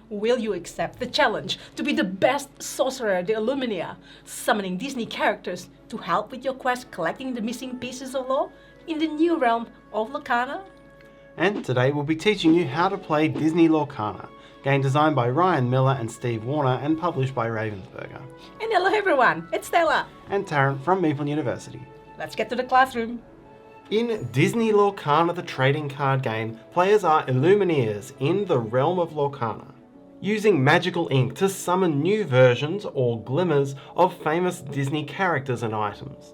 Will you accept the challenge to be the best sorcerer de Illumina, summoning Disney characters to help with your quest collecting the missing pieces of lore in the new realm of Lorcana? And today we'll be teaching you how to play Disney Lorcana, game designed by Ryan Miller and Steve Warner and published by Ravensburger. And hello everyone, it's Stella. And Taryn from Meeple University. Let's get to the classroom. In Disney Lorcana, the trading card game, players are Illumineers in the realm of Lorcana, using magical ink to summon new versions or glimmers of famous Disney characters and items.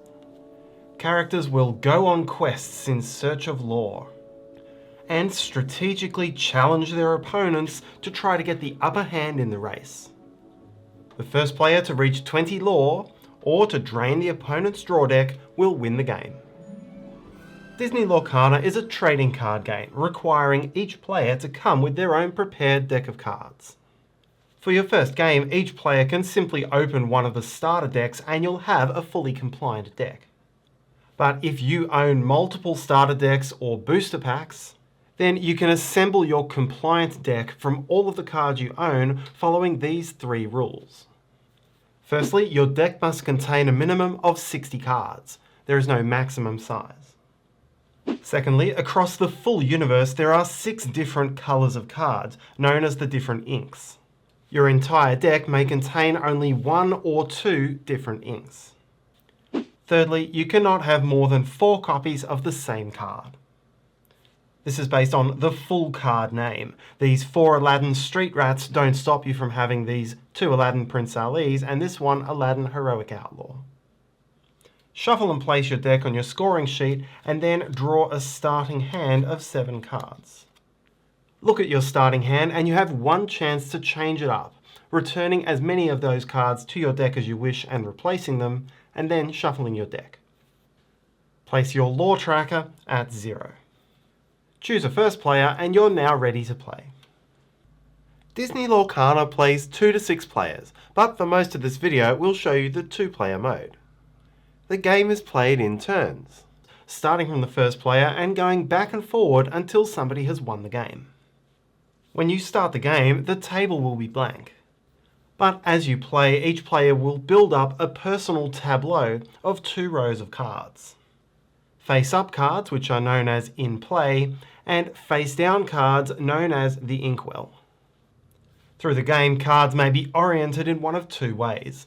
Characters will go on quests in search of lore, and strategically challenge their opponents to try to get the upper hand in the race. The first player to reach 20 lore, or to drain the opponent's draw deck, will win the game. Disney Lorcana is a trading card game, requiring each player to come with their own prepared deck of cards. For your first game, each player can simply open one of the starter decks and you'll have a fully compliant deck. But if you own multiple starter decks or booster packs, then you can assemble your compliant deck from all of the cards you own following these 3 rules. Firstly, your deck must contain a minimum of 60 cards. There is no maximum size. Secondly, across the full universe there are 6 different colours of cards, known as the different inks. Your entire deck may contain only 1 or 2 different inks. Thirdly, you cannot have more than 4 copies of the same card. This is based on the full card name. These 4 Aladdin Street Rats don't stop you from having these 2 Aladdin Prince Alis and this one Aladdin Heroic Outlaw. Shuffle and place your deck on your scoring sheet and then draw a starting hand of 7 cards. Look at your starting hand and you have 1 chance to change it up, returning as many of those cards to your deck as you wish and replacing them, and then shuffling your deck. Place your lore tracker at 0. Choose a first player and you're now ready to play. Disney Lorcana plays 2 to 6 players, but for most of this video we'll show you the 2-player mode. The game is played in turns, starting from the first player and going back and forward until somebody has won the game. When you start the game, the table will be blank. But as you play, each player will build up a personal tableau of 2 rows of cards. Face-up cards, which are known as in play, and face-down cards known as the inkwell. Through the game, cards may be oriented in one of 2 ways.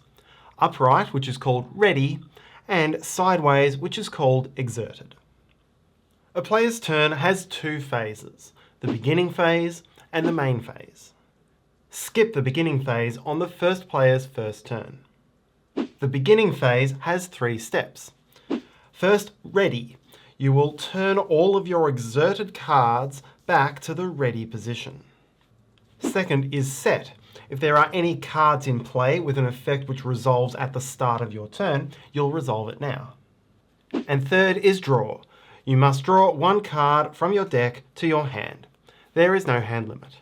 Upright, which is called ready, and sideways, which is called exerted. A player's turn has 2 phases, the beginning phase and the main phase. Skip the beginning phase on the first player's first turn. The beginning phase has 3 steps. First, ready. You will turn all of your exerted cards back to the ready position. Second is set. If there are any cards in play with an effect which resolves at the start of your turn, you'll resolve it now. And third is draw. You must draw 1 card from your deck to your hand. There is no hand limit.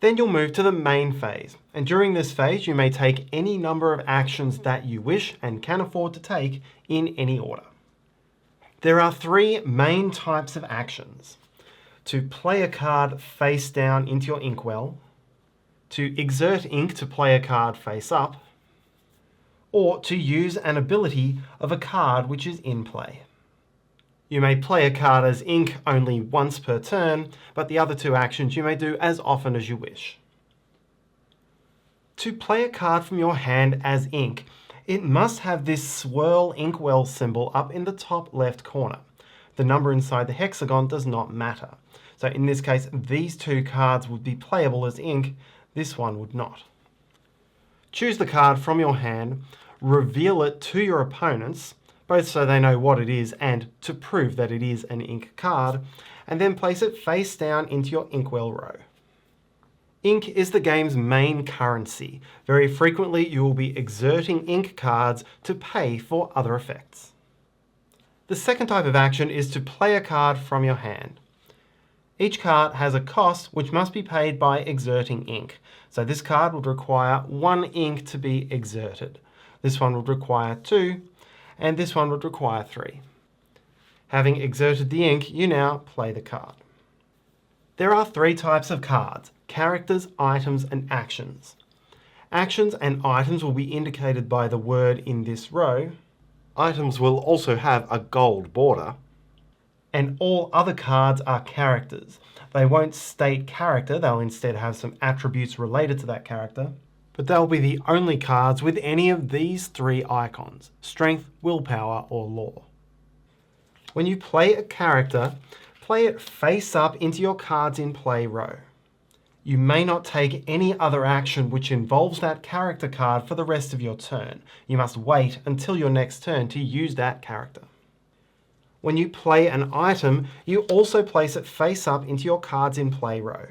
Then you'll move to the main phase, and during this phase you may take any number of actions that you wish and can afford to take in any order. There are 3 main types of actions: to play a card face down into your inkwell, to exert ink to play a card face up, or to use an ability of a card which is in play. You may play a card as ink only once per turn, but the other 2 actions you may do as often as you wish. To play a card from your hand as ink, it must have this swirl inkwell symbol up in the top left corner. The number inside the hexagon does not matter. So in this case, these 2 cards would be playable as ink, this one would not. Choose the card from your hand, reveal it to your opponents, both so they know what it is and to prove that it is an ink card, and then place it face down into your inkwell row. Ink is the game's main currency. Very frequently you will be exerting ink cards to pay for other effects. The second type of action is to play a card from your hand. Each card has a cost which must be paid by exerting ink. So this card would require 1 ink to be exerted. This one would require 2, and this one would require 3. Having exerted the ink, you now play the card. There are 3 types of cards: characters, items, and actions. Actions and items will be indicated by the word in this row. Items will also have a gold border. And all other cards are characters. They won't state character, they'll instead have some attributes related to that character. But they'll be the only cards with any of these three icons: strength, willpower, or law. When you play a character, play it face up into your cards in play row. You may not take any other action which involves that character card for the rest of your turn. You must wait until your next turn to use that character. When you play an item, you also place it face up into your cards in play row.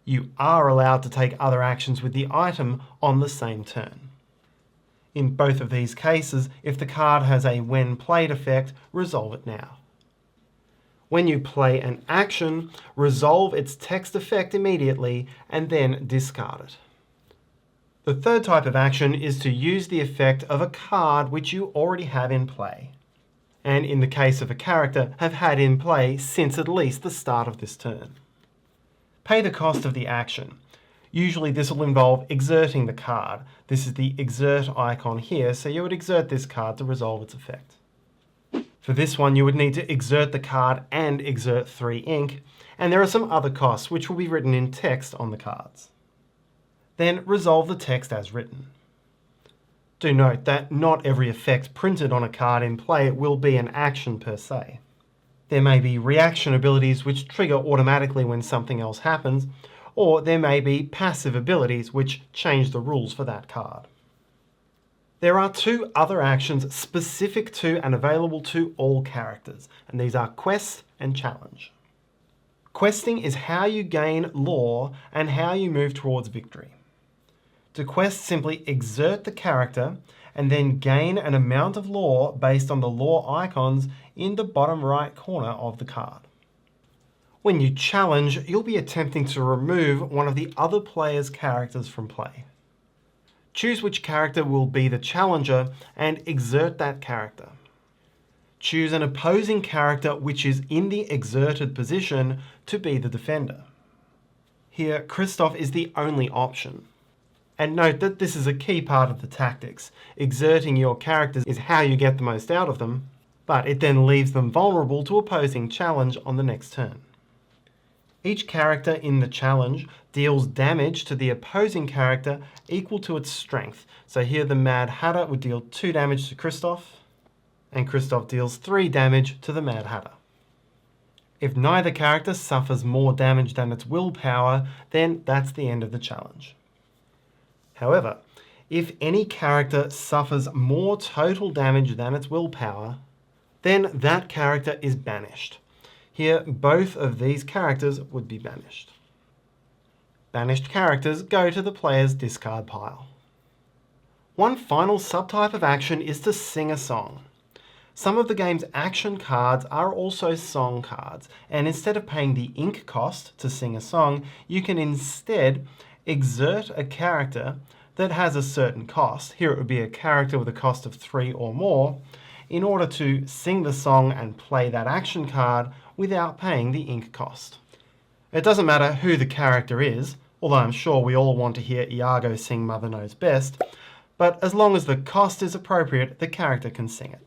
You are allowed to take other actions with the item on the same turn. In both of these cases, if the card has a when played effect, resolve it now. When you play an action, resolve its text effect immediately and then discard it. The third type of action is to use the effect of a card which you already have in play, and in the case of a character, have had in play since at least the start of this turn. Pay the cost of the action. Usually this will involve exerting the card. This is the exert icon here, so you would exert this card to resolve its effect. For this one, you would need to exert the card and exert 3 ink, and there are some other costs which will be written in text on the cards. Then resolve the text as written. Do note that not every effect printed on a card in play will be an action per se. There may be reaction abilities which trigger automatically when something else happens, or there may be passive abilities which change the rules for that card. There are 2 other actions specific to and available to all characters, and these are quest and challenge. Questing is how you gain lore and how you move towards victory. To quest, simply exert the character and then gain an amount of lore based on the lore icons in the bottom right corner of the card. When you challenge, you'll be attempting to remove one of the other player's characters from play. Choose which character will be the challenger and exert that character. Choose an opposing character which is in the exerted position to be the defender. Here, Kristoff is the only option. And note that this is a key part of the tactics. Exerting your characters is how you get the most out of them, but it then leaves them vulnerable to opposing challenge on the next turn. Each character in the challenge deals damage to the opposing character equal to its strength. So here the Mad Hatter would deal 2 damage to Kristoff, and Kristoff deals 3 damage to the Mad Hatter. If neither character suffers more damage than its willpower, then that's the end of the challenge. However, if any character suffers more total damage than its willpower, then that character is banished. Here, both of these characters would be banished. Banished characters go to the player's discard pile. One final subtype of action is to sing a song. Some of the game's action cards are also song cards, and instead of paying the ink cost to sing a song, you can instead exert a character that has a certain cost. Here it would be a character with a cost of 3 or more, in order to sing the song and play that action card without paying the ink cost. It doesn't matter who the character is, although I'm sure we all want to hear Iago sing Mother Knows Best, but as long as the cost is appropriate, the character can sing it.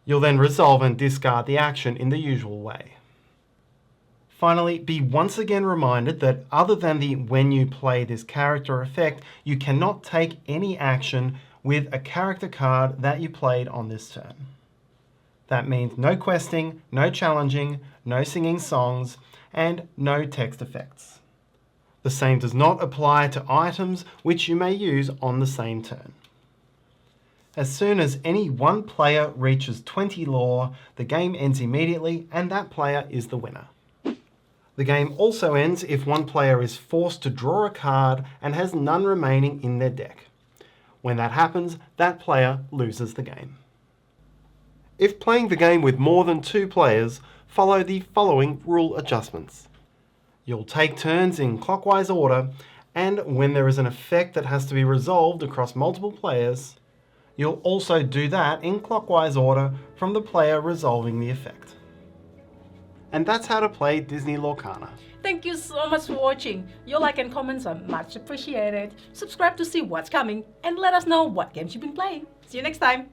You'll then resolve and discard the action in the usual way. Finally, be once again reminded that other than the when you play this character effect, you cannot take any action with a character card that you played on this turn. That means no questing, no challenging, no singing songs, and no text effects. The same does not apply to items which you may use on the same turn. As soon as any one player reaches 20 lore, the game ends immediately and that player is the winner. The game also ends if one player is forced to draw a card and has none remaining in their deck. When that happens, that player loses the game. If playing the game with more than 2 players, follow the following rule adjustments. You'll take turns in clockwise order, and when there is an effect that has to be resolved across multiple players, you'll also do that in clockwise order from the player resolving the effect. And that's how to play Disney Lorcana. Thank you so much for watching. Your like and comments are much appreciated. Subscribe to see what's coming and let us know what games you've been playing. See you next time.